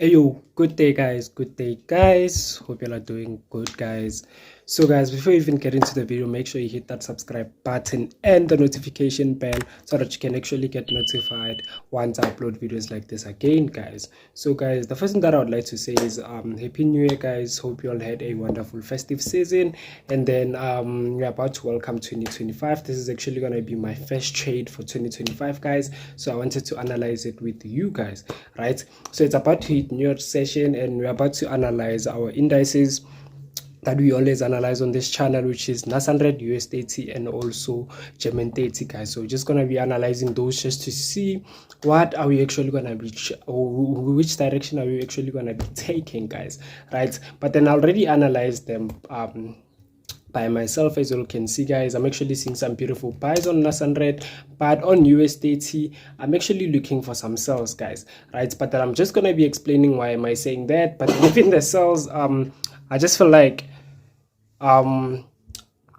Yo, good day guys, hope you are doing good guys. So guys, before you even get into the video, make sure you hit that subscribe button and the notification bell so that you can actually get notified once I upload videos like this again guys. So guys, the first thing that I would like to say is happy new year guys. Hope you all had a wonderful festive season, and then we're about to welcome 2025. This is actually going to be my first trade for 2025 guys, so I wanted to analyze it with you guys, right? So it's about to hit new year session and we're about to analyze our indices that we always analyze on this channel, which is NAS100, US30, and also Ger30 guys. So we're just going to be analyzing those just to see what are we actually going to be, or which direction are we actually going to be taking guys, right? But then I already analyzed them by myself. As you can see guys, I'm actually seeing some beautiful buys on NAS100, but on US30 I'm actually looking for some sells guys, right? But then I'm just going to be explaining why am I saying that. But within the sells, I just feel like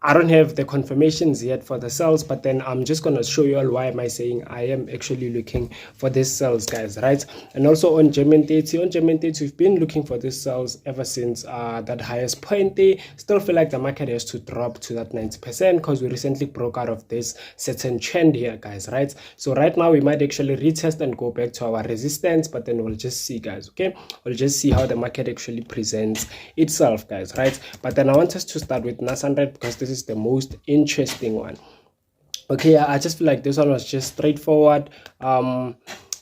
I don't have the confirmations yet for the sells, but then I'm just going to show you all why am I saying I am actually looking for these sells guys, right? And also on Ger30, we've been looking for these sells ever since that highest point there. Still feel like the market has to drop to that 90% because we recently broke out of this certain trend here guys, right? So right now we might actually retest and go back to our resistance, but then we'll just see guys, okay? We'll just see how the market actually presents itself guys, right? But then I want us to start with NAS100 because this is the most interesting one. Okay, I just feel like this one was just straightforward, and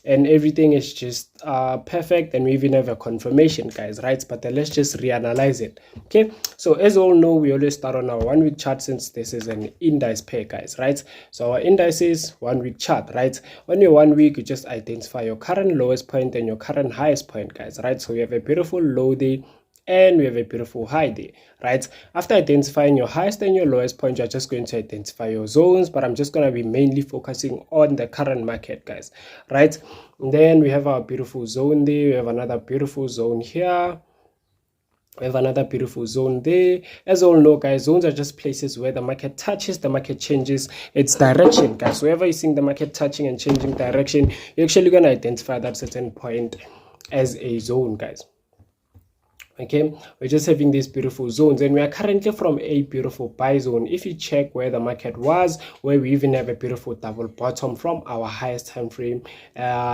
everything is just perfect, and we even have a confirmation guys, right? But then let's just reanalyze it. Okay, so as all know, we always start on our 1 week chart since this is an index pair guys, right? So our index is 1 week chart, right? On your 1 week, you just identify your current lowest point and your current highest point guys, right? So we have a beautiful low there and we have a beautiful high there, right? After identifying your highest and your lowest point, you're just going to identify your zones, but I'm just going to be mainly focusing on the current market guys, right? And then we have our beautiful zone there, we have another beautiful zone here, we have another beautiful zone there. As all know guys, zones are just places where the market touches, the market changes its direction guys. So wherever you're seeing the market touching and changing direction, you're actually going to identify that certain point as a zone guys. Okay, we're just having these beautiful zones, and we are currently from a beautiful buy zone. If you check where the market was, where we even have a beautiful double bottom from our highest time frame,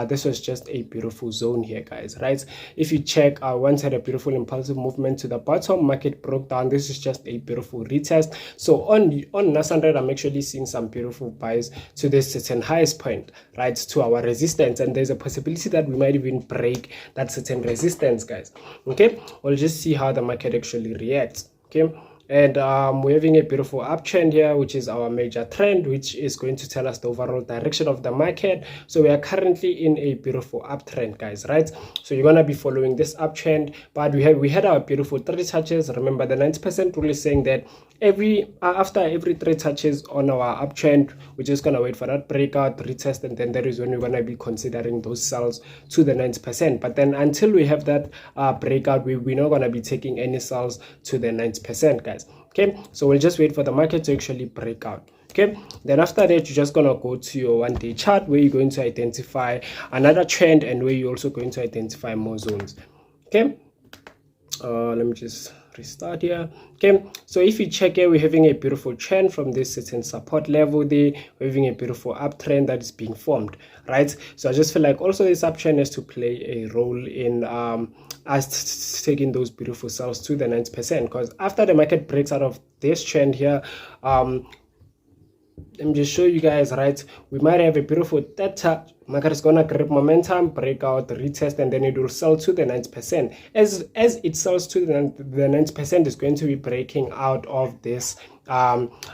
this was just a beautiful zone here guys, right? If you check, once had a beautiful impulsive movement to the bottom, market broke down. This is just a beautiful retest. So on NAS100, I'm actually seeing some beautiful buys to this certain highest point, right, to our resistance, and there's a possibility that we might even break that certain resistance guys. Okay, we'll just see how the market actually reacts. Okay, and we're having a beautiful uptrend here, which is our major trend, which is going to tell us the overall direction of the market. So we are currently in a beautiful uptrend guys, right? So you're gonna be following this uptrend, but we had our beautiful 3 touches. Remember, the 90% rule is saying that after every 3 touches on our uptrend, we're just gonna wait for that breakout, retest, and then that is when we're gonna be considering those sells to the 90%. But then until we have that breakout, we're not gonna be taking any sells to the 90% guys. Okay, so we'll just wait for the market to actually break out. Okay, then after that, you're just gonna go to your 1 day chart where you're going to identify another trend and where you're also going to identify more zones. Okay, let me just restart here. Okay, so if you check here, we're having a beautiful trend from this certain support level there. We're having a beautiful uptrend that is being formed, right? So I just feel like also this uptrend has to play a role in us taking those beautiful sells to the 90%, because after the market breaks out of this trend here, let me just show you guys, right? We might have a beautiful theta. Market is gonna grab momentum, break out, retest, and then it will sell to the 90%. As it sells to the 90%, it's going to be breaking out of this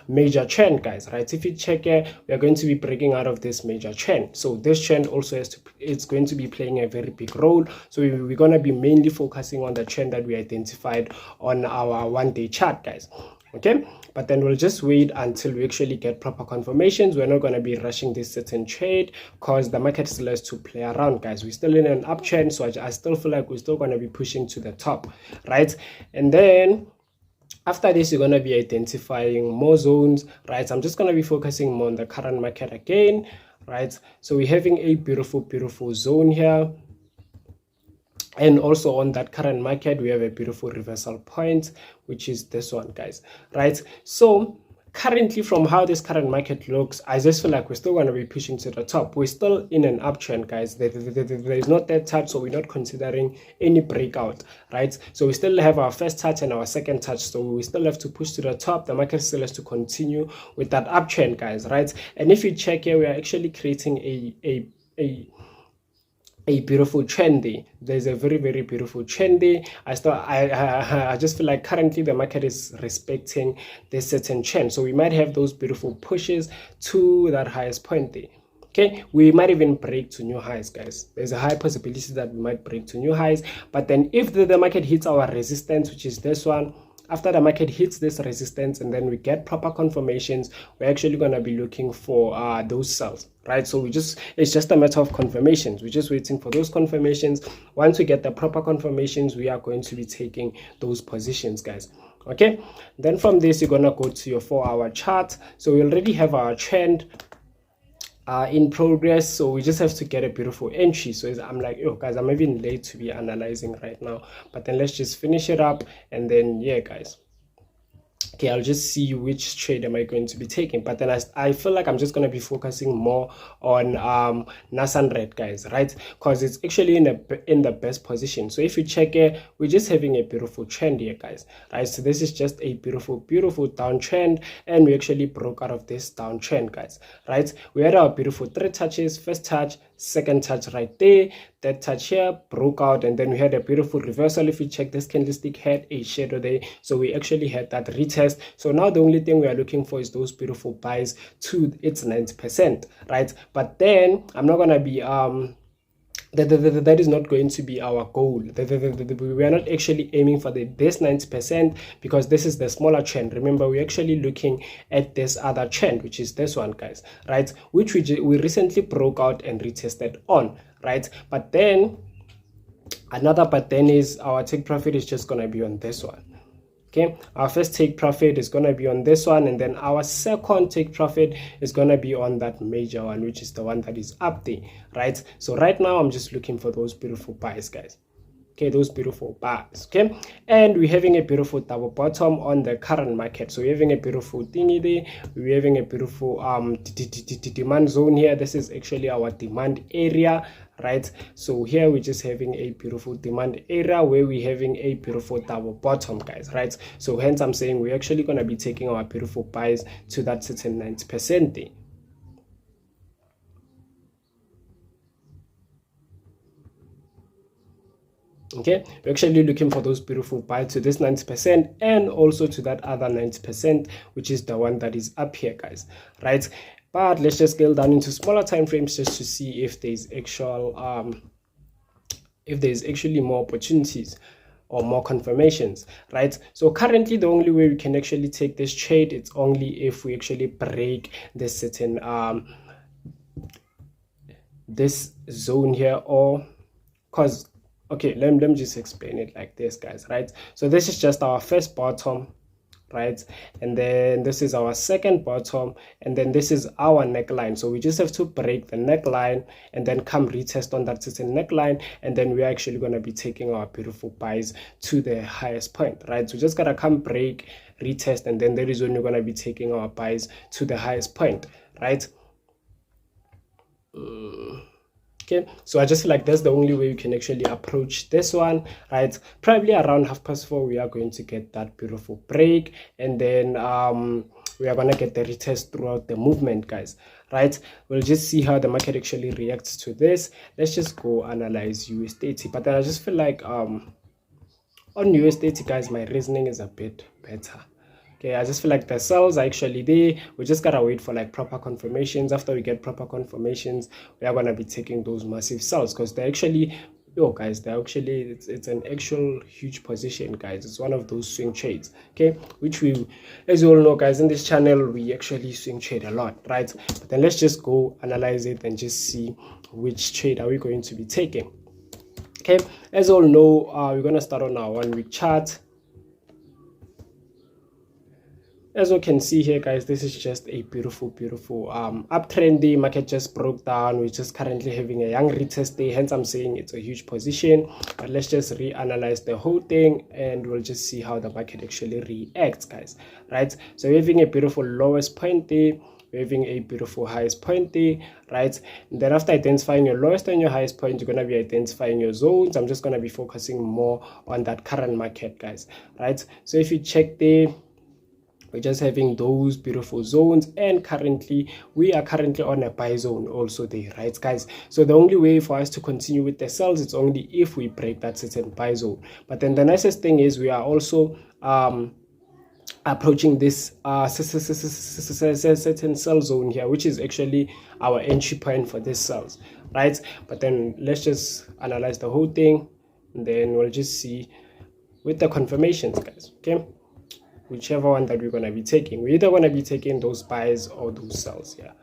major trend guys, right? If you check here, we are going to be breaking out of this major trend. So this trend also it's going to be playing a very big role. So we're going to be mainly focusing on the trend that we identified on our 1 day chart guys. Okay, but then we'll just wait until we actually get proper confirmations. We're not going to be rushing this certain trade because the market still has to play around guys. We're still in an uptrend, so I still feel like we're still going to be pushing to the top, right? And then after this, you're going to be identifying more zones, right? So I'm just going to be focusing more on the current market again, right? So we're having a beautiful zone here. And also on that current market, we have a beautiful reversal point, which is this one, guys, right? So currently, from how this current market looks, I just feel like we're still going to be pushing to the top. We're still in an uptrend, guys. There is not that touch, so we're not considering any breakout, right? So we still have our first touch and our second touch, so we still have to push to the top. The market still has to continue with that uptrend, guys, right? And if you check here, we are actually creating a beautiful trend there. There's a very, very beautiful trend there. I just feel like currently the market is respecting this certain trend, so we might have those beautiful pushes to that highest point there. Okay, we might even break to new highs, guys. There's a high possibility that we might break to new highs. But then if the market hits our resistance, which is this one, after the market hits this resistance and then we get proper confirmations, we're actually going to be looking for those sells, right? So it's just a matter of confirmations. We're just waiting for those confirmations. Once we get the proper confirmations, we are going to be taking those positions, guys. Okay, then from this, you're going to go to your 4-hour chart. So we already have our trend in progress, so we just have to get a beautiful entry. So I'm like, oh guys, I'm even late to be analyzing right now, but then let's just finish it up, and then yeah, guys, okay, I'll just see which trade am I going to be taking. But then I feel like I'm just going to be focusing more on NAS100, guys, right? Because it's actually in the best position. So if you check here, we're just having a beautiful trend here, guys, right? So this is just a beautiful downtrend, and we actually broke out of this downtrend, guys, right? We had our beautiful 3 touches: first touch, second touch right there, that touch here, broke out, and then we had a beautiful reversal. If you check, this candlestick had a shadow there, so we actually had that retest. So now the only thing we are looking for is those beautiful buys to its 90%, right? But then I'm not gonna be that is not going to be our goal. We are not actually aiming for this 90%, because this is the smaller trend. Remember, we're actually looking at this other trend, which is this one, guys, right? Which we recently broke out and retested on, right? But then is our take profit is just gonna be on this one. Okay, our first take profit is going to be on this one, and then our second take profit is going to be on that major one, which is the one that is up there, right? So right now I'm just looking for those beautiful buys, guys. Okay, those beautiful buys. Okay, and we're having a beautiful double bottom on the current market. So we're having a beautiful thingy there. We're having a beautiful demand zone here. This is actually our demand area, right? So here we're just having a beautiful demand area where we're having a beautiful double bottom, guys, right? So hence I'm saying we're actually going to be taking our beautiful buys to that certain 90% there. Okay, we're actually looking for those beautiful buys to this 90% and also to that other 90%, which is the one that is up here, guys, right? But let's just scale down into smaller time frames just to see if there's actually more opportunities or more confirmations, right? So currently the only way we can actually take this trade, it's only if we actually break this certain this zone here, or because okay, let me just explain it like this, guys, right? So this is just our first bottom, right? And then this is our second bottom, and then this is our neckline. So we just have to break the neckline and then come retest on that certain neckline, and then we're actually going to be taking our beautiful buys to the highest point, right? So just gotta come break, retest, and then that is when we're going to be taking our buys to the highest point, right? Okay, so I just feel like that's the only way you can actually approach this one, right? Probably around 4:30 we are going to get that beautiful break, and then we are going to get the retest throughout the movement, guys, right? We'll just see how the market actually reacts to this. Let's just go analyze US30. But then I just feel like on US30, guys, my reasoning is a bit better. Okay, I just feel like the sells are actually there. We just gotta wait for like proper confirmations. After we get proper confirmations, we are gonna be taking those massive sells, because they're actually, guys, they're actually, it's an actual huge position, guys. It's one of those swing trades, okay, which we, as you all know, guys, in this channel we actually swing trade a lot, right? But then let's just go analyze it and just see which trade are we going to be taking. Okay, as you all know, we're gonna start on our 1 week chart. as you can see here, guys, this is just a beautiful uptrend. The market just broke down. We're just currently having a young retest day, hence I'm saying it's a huge position. But let's just reanalyze the whole thing and we'll just see how the market actually reacts, guys, right? So we're having a beautiful lowest point there, we're having a beautiful highest point there, right? And then after identifying your lowest and your highest point, you're going to be identifying your zones. I'm just going to be focusing more on that current market, guys, right? So if you check there, we're just having those beautiful zones, and currently we are currently on a buy zone also there, right, guys? So the only way for us to continue with the sells, it's only if we break that certain buy zone. But then the nicest thing is we are also approaching this certain sell zone here, which is actually our entry point for this sells, right? But then let's just analyze the whole thing and then we'll just see with the confirmations, guys, okay? Whichever one that we're going to be taking, we're either going to be taking those buys or those sells here.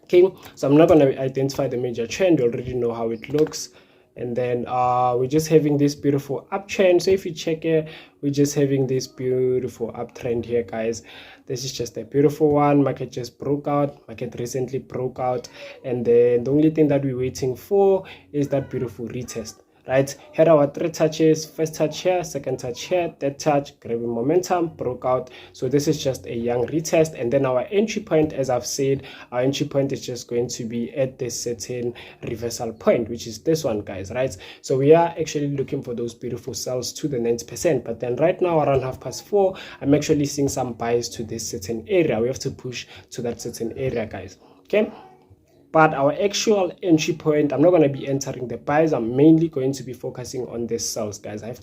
Okay, so I'm not going to identify the major trend. We already know how it looks. And then we're just having this beautiful uptrend. So if you check here, we're just having this beautiful uptrend here, guys. This is just a beautiful one. Market just broke out. Market recently broke out. And then the only thing that we're waiting for is that beautiful retest. Right, here are our 3 touches. First touch here, second touch here, third touch, grabbing momentum, broke out. So this is just a young retest. And then our entry point, as I've said, our entry point is just going to be at this certain reversal point, which is this one, guys, right? So we are actually looking for those beautiful sells to the 90%. But then right now around 4:30, I'm actually seeing some buys to this certain area. We have to push to that certain area, guys, okay? But our actual entry point, I'm not going to be entering the buys. I'm mainly going to be focusing on the sells, guys. We have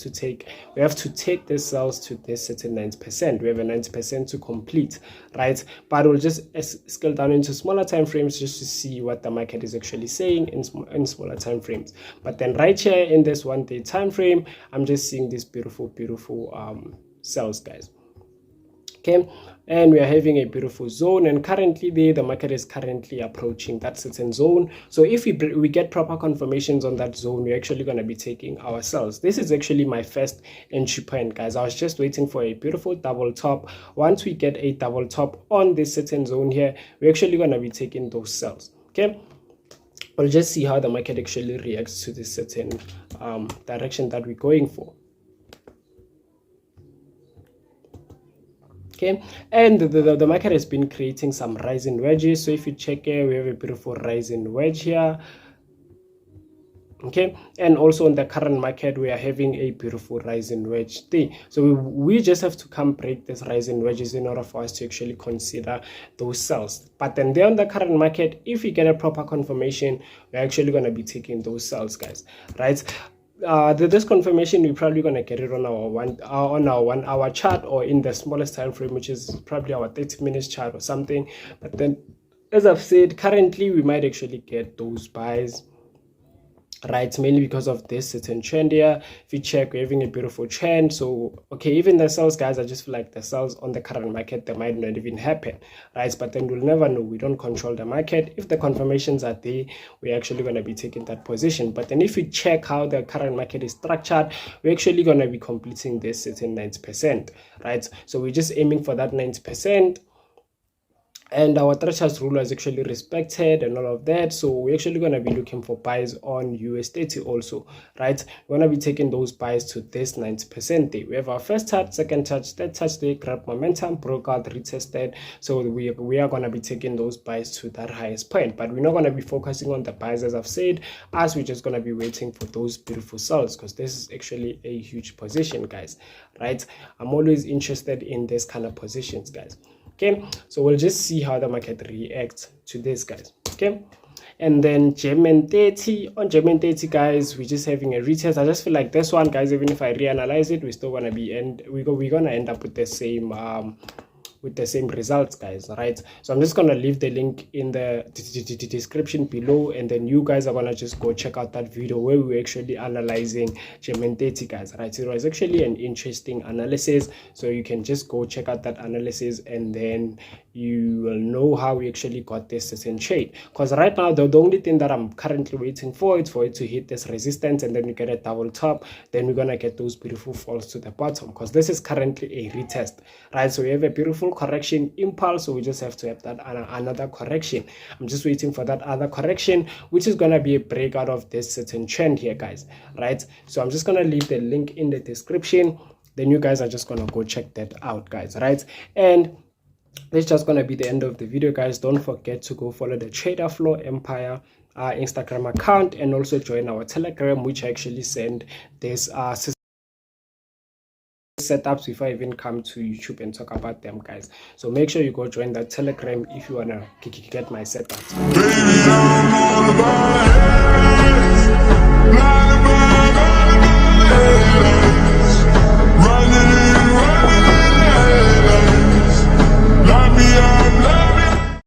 to take the sells to this certain 90%. We have a 90% to complete, right? But we'll just scale down into smaller time frames just to see what the market is actually saying in smaller time frames. But then right here in this 1 day time frame, I'm just seeing this beautiful sells, guys. Okay, and we are having a beautiful zone, and currently the market is currently approaching that certain zone. So if we get proper confirmations on that zone, we're actually going to be taking our sells. This is actually my first entry point, guys. I was just waiting for a beautiful double top. Once we get a double top on this certain zone here, we're actually going to be taking those sells. Okay, we'll just see how the market actually reacts to this certain direction that we're going for. Okay, and the market has been creating some rising wedges. So if you check here, we have a beautiful rising wedge here. Okay, and also on the current market, we are having a beautiful rising wedge there. So we just have to come break this rising wedges in order for us to actually consider those sells. But then there on the current market, if we get a proper confirmation, we're actually going to be taking those sells, guys, right? This confirmation, we're probably going to get it on our 1 hour chart, or in the smallest time frame, which is probably our 30 minutes chart or something. But then, as I've said, currently we might actually get those buys, right, mainly because of this certain trend here. If you check, we're having a beautiful trend. So okay, even the sells, guys, I just feel like the sells on the current market, they might not even happen, right? But then we'll never know. We don't control the market. If the confirmations are there, we're actually going to be taking that position. But then if you check how the current market is structured, we're actually going to be completing this certain 90%, right? So we're just aiming for that 90%. And our threshold rule is actually respected and all of that. So we're actually going to be looking for buys on US30 also, right? We're going to be taking those buys to this 90% day. We have our first touch, second touch, third touch day, grab momentum, broke out, retested. So we are going to be taking those buys to that highest point. But we're not going to be focusing on the buys, as I've said, as we're just going to be waiting for those beautiful sells, because this is actually a huge position, guys, right? I'm always interested in this kind of positions, guys. Okay, so we'll just see how the market reacts to this, guys. Okay, and then Ger30, on Ger30, guys, we're just having a retest. I just feel like this one, guys, even if I reanalyze it, we're still gonna be we're gonna end up with the same with the same results, guys, right? So I'm just gonna leave the link in the description below, and then you guys are gonna just go check out that video where we were actually analyzing Ger30, guys, right? It was actually an interesting analysis, so you can just go check out that analysis, and then you will know how we actually got this certain trade. Because right now the only thing that I'm currently waiting for is for it to hit this resistance, and then we get a double top, then we're gonna get those beautiful falls to the bottom, because this is currently a retest, right? So we have a beautiful correction impulse, so we just have to have that another correction. I'm just waiting for that other correction, which is gonna be a breakout of this certain trend here, guys, right? So I'm just gonna leave the link in the description, then you guys are just gonna go check that out, guys, right? And that's just gonna be the end of the video, guys. Don't forget to go follow the Trader Flow Empire Instagram account, and also join our Telegram, which I actually send this setups before I even come to YouTube and talk about them, guys. So make sure you go join that Telegram if you wanna get my setups.